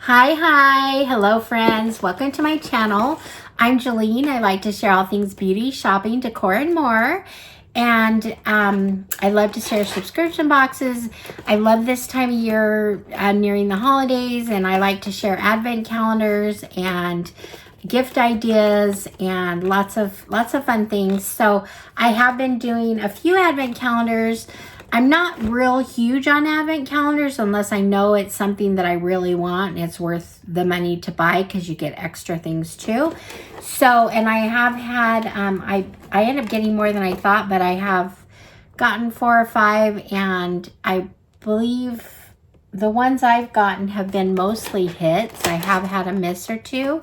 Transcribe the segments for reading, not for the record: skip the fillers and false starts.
Hi, hello friends, welcome to my channel. I'm Jolene. I like to share all things beauty, shopping, decor, and more. And I love to share subscription boxes. I love this time of year nearing the holidays, and I like to share advent calendars and gift ideas and lots of fun things. So I have been doing a few advent calendars. I'm not real huge on advent calendars unless I know it's something that I really want and it's worth the money to buy, because you get extra things too. So, and I have had, I end up getting more than I thought, but I have gotten 4 or 5, and I believe the ones I've gotten have been mostly hits. I have had a miss or two.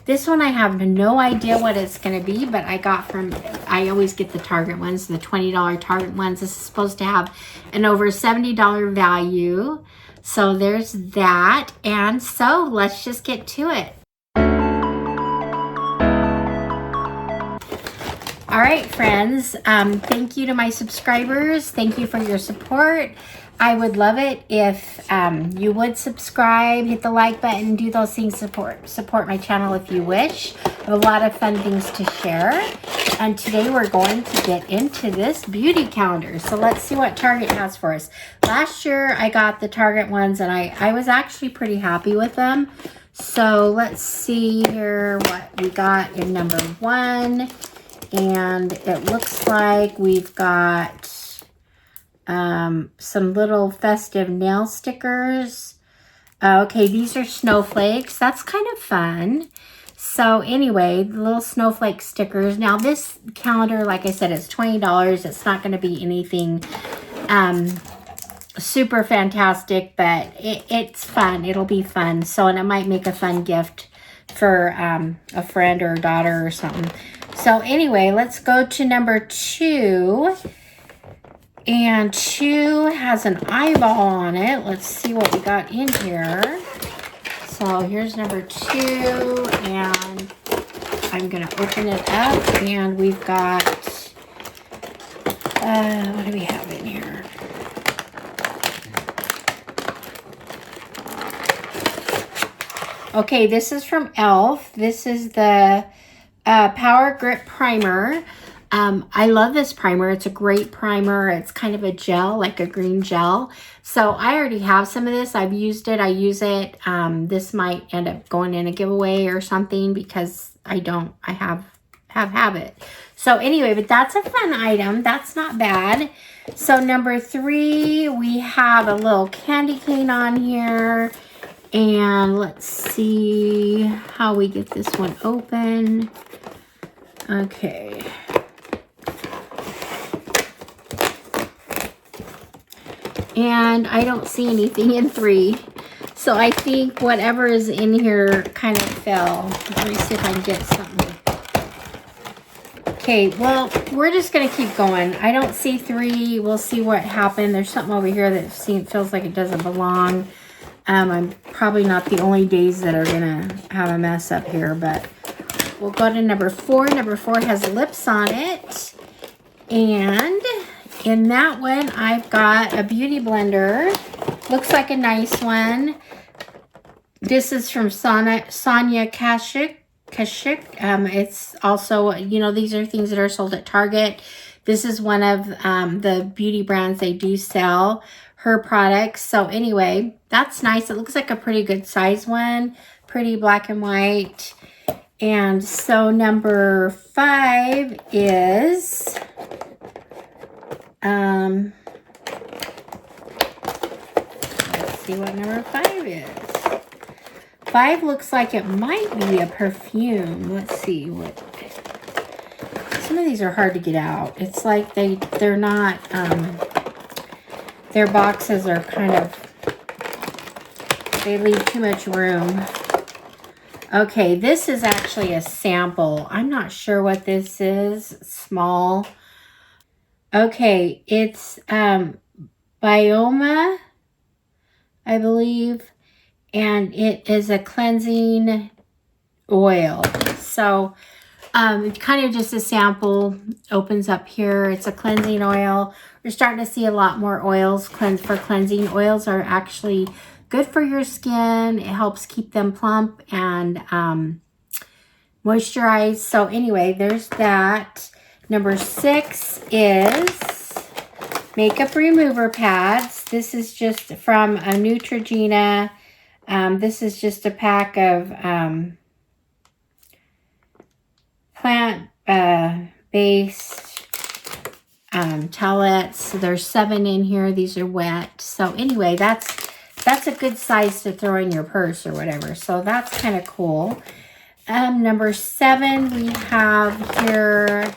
This one I have no idea what it's going to be, but I got from, I always get the Target ones, the $20 Target ones. This is supposed to have an over $70 value. So there's that. And so let's just get to it. All right, friends. Thank you to my subscribers. Thank you for your support. I would love it if you would subscribe, hit the like button, do those things, support my channel if you wish. I have a lot of fun things to share. And today we're going to get into this beauty calendar. So let's see what Target has for us. Last year I got the Target ones, and I was actually pretty happy with them. So let's see here what we got in number 1. And it looks like we've got some little festive nail stickers. Okay, these are snowflakes. That's kind of fun. So anyway, the little snowflake stickers. Now this calendar, like I said, is $20. It's not going to be anything super fantastic, but it's fun. It'll be fun. So, and it might make a fun gift for a friend or a daughter or something. So anyway, let's go to number 2. And 2 has an eyeball on it. Let's see what we got in here. So here's number 2, and I'm going to open it up, and we've got, what do we have in here? Okay, this is from e.l.f. This is the Power Grip Primer. I love this primer. It's a great primer. It's kind of a gel, like a green gel. So I already have some of this. I've used it. I use it. This might end up going in a giveaway or something, because I have it. So anyway, but that's a fun item. That's not bad. So number 3, we have a little candy cane on here. And let's see how we get this one open. Okay. And I don't see anything in 3. So I think whatever is in here kind of fell. Let me see if I can get something. Okay, well, we're just going to keep going. I don't see 3. We'll see what happened. There's something over here that feels like it doesn't belong. I'm probably not the only days that are going to have a mess up here, but we'll go to number 4. Number 4 has lips on it. And in that one, I've got a beauty blender. Looks like a nice one. This is from Sonia Kashuk. It's also, you know, these are things that are sold at Target. This is one of the beauty brands. They do sell her products. So anyway, that's nice. It looks like a pretty good size one. Pretty black and white. And so number 5 is let's see what number 5 is. 5 looks like it might be a perfume. Let's see what. Some of these are hard to get out. It's like they're not their boxes are kind of, they leave too much room. Okay, this is actually a sample. I'm not sure what this is. Small. Okay, it's Bioma, I believe, and it is a cleansing oil. So kind of just a sample. Opens up here. It's a cleansing oil. We're starting to see a lot more oils for cleansing. Oils are actually good for your skin. It helps keep them plump and moisturized. So anyway, there's that. Number 6 is makeup remover pads. This is just from a Neutrogena. This is just a pack of plant-based towelettes. There's 7 in here. These are wet. So anyway, that's a good size to throw in your purse or whatever. So that's kind of cool. Number 7, we have here,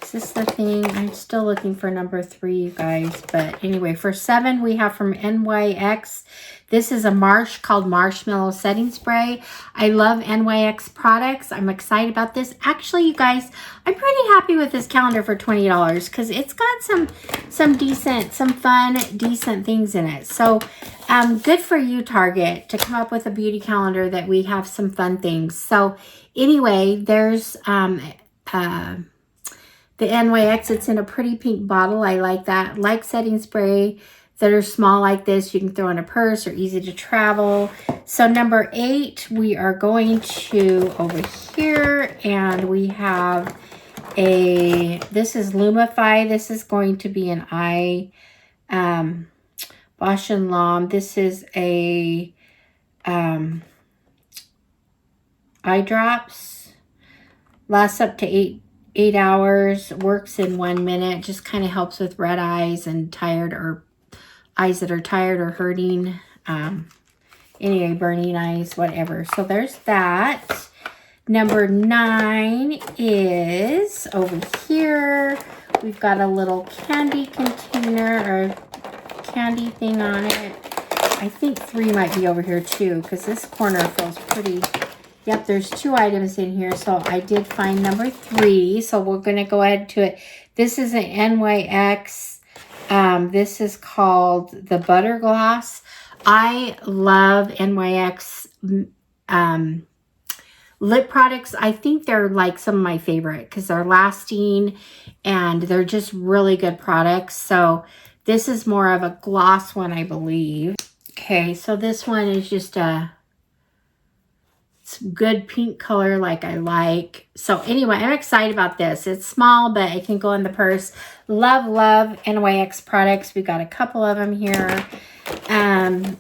is this the thing? I'm still looking for number 3, you guys. But anyway, for 7, we have from NYX. This is a called Marshmallow Setting Spray. I love NYX products. I'm excited about this. Actually, you guys, I'm pretty happy with this calendar for $20 because it's got some fun, decent things in it. So good for you, Target, to come up with a beauty calendar that we have some fun things. So anyway, there's the NYX. It's in a pretty pink bottle. I like that. Like setting spray that are small like this. You can throw in a purse or easy to travel. So number 8, we are going to over here, and we have this is Lumify. This is going to be an Bausch & Lomb. This is a eye drops. Lasts up to 8 hours. Works in 1 minute. Just kind of helps with red eyes and tired or eyes that are tired or hurting. Anyway, burning eyes, whatever. So there's that. Number 9 is over here. We've got a little candy container or candy thing on it. I think 3 might be over here too, because this corner feels pretty. Yep, there's 2 items in here. So I did find number 3. So we're going to go ahead to it. This is an NYX. This is called the Butter Gloss. I love NYX lip products. I think they're like some of my favorite because they're lasting and they're just really good products. So this is more of a gloss one, I believe. Okay, so this one is just it's good pink color like I like. So anyway, I'm excited about this. It's small, but it can go in the purse. Love NYX products. We got a couple of them here.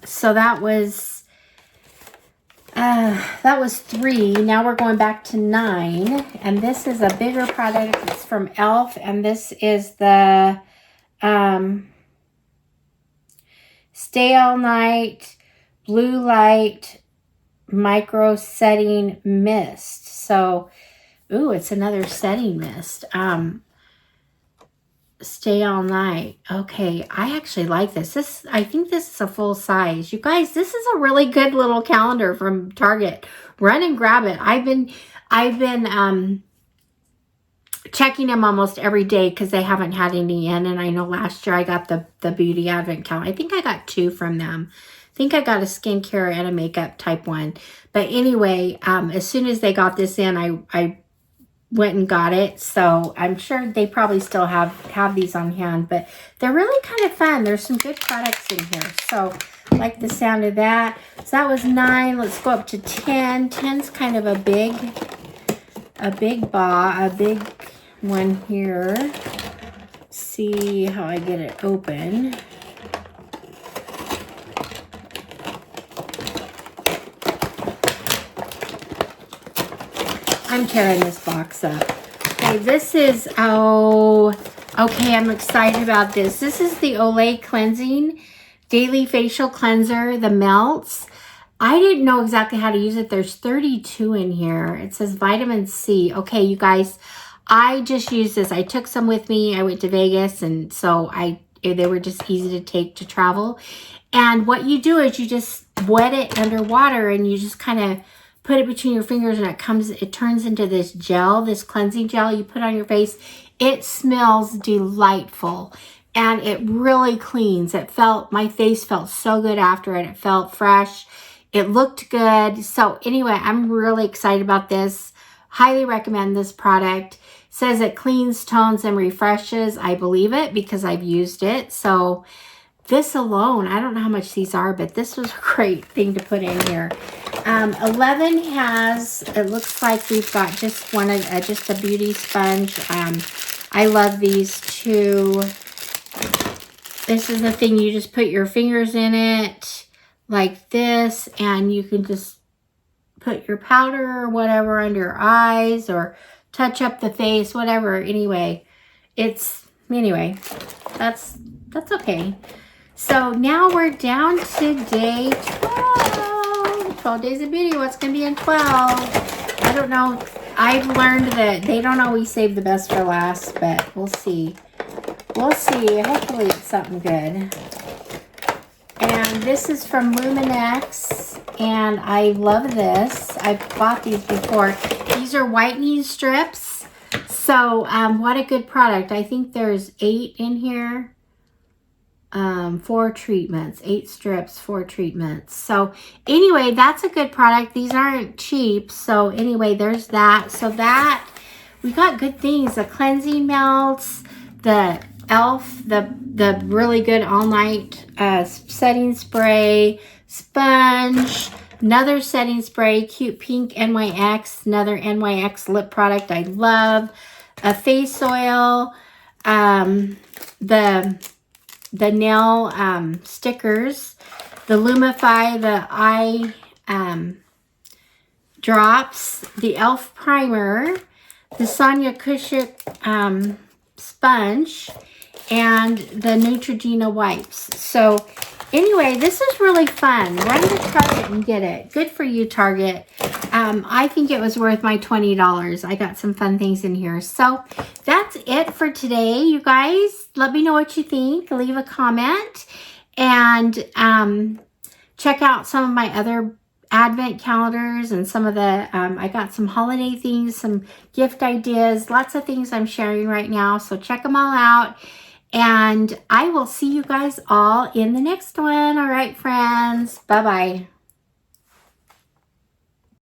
So that was 3. Now we're going back to 9. And this is a bigger product. It's from e.l.f. And this is the Stay All Night Blue Light Micro Setting Mist. So, ooh, it's another setting mist. Stay All Night. Okay, I actually like this. I think this is a full size. You guys, this is a really good little calendar from Target. Run and grab it. I've been checking them almost every day because they haven't had any in. And I know last year I got the beauty advent calendar. I think I got 2 from them. I think I got a skincare and a makeup type one. But anyway, as soon as they got this in, I went and got it. So I'm sure they probably still have these on hand. But they're really kind of fun. There's some good products in here. So I like the sound of that. So that was 9. Let's go up to 10. 10's kind of a big one here. Let's see how I get it open. I'm tearing this box up. Okay, this is, okay, I'm excited about this. This is the Olay Cleansing Daily Facial Cleanser, the Melts. I didn't know exactly how to use it. There's 32 in here. It says vitamin C. Okay, you guys, I just used this. I took some with me. I went to Vegas, and so they were just easy to take to travel. And what you do is you just wet it under water, and you just kind of put it between your fingers, and it turns into this gel, this cleansing gel you put on your face. It smells delightful, and it really cleans. My face felt so good after it. It felt fresh. It looked good. So anyway, I'm really excited about this. Highly recommend this product. It says it cleans, tones, and refreshes. I believe it because I've used it. So this alone, I don't know how much these are, but this was a great thing to put in here. 11 has, it looks like we've got just one of, just a beauty sponge. I love these two. This is the thing, you just put your fingers in it like this, and you can just put your powder or whatever under your eyes or touch up the face, whatever. Anyway, that's okay. So now we're down to day 12. 12 days of beauty. What's going to be in 12? I don't know. I've learned that they don't always save the best for last, but we'll see. We'll see. Hopefully it's something good. And this is from Luminex, and I love this. I've bought these before. These are whitening strips. So what a good product. I think there's 8 in here. 4 treatments, 8 strips, 4 treatments. So anyway, that's a good product. These aren't cheap. So anyway, there's that. So that, we got good things. The cleansing melts, the e.l.f., the really good all night setting spray, sponge, another setting spray, cute pink NYX, another NYX lip product I love, a face oil, the nail stickers, the Lumify, the eye drops, the e.l.f. primer, the Sonia Kashuk sponge, and the Neutrogena wipes. So anyway, this is really fun. Run to Target and get it. Good for you, Target. I think it was worth my $20. I got some fun things in here. So that's it for today, you guys. Let me know what you think. Leave a comment. And check out some of my other advent calendars and some of the, I got some holiday things, some gift ideas, lots of things I'm sharing right now. So check them all out. And I will see you guys all in the next one. All right, friends. Bye-bye.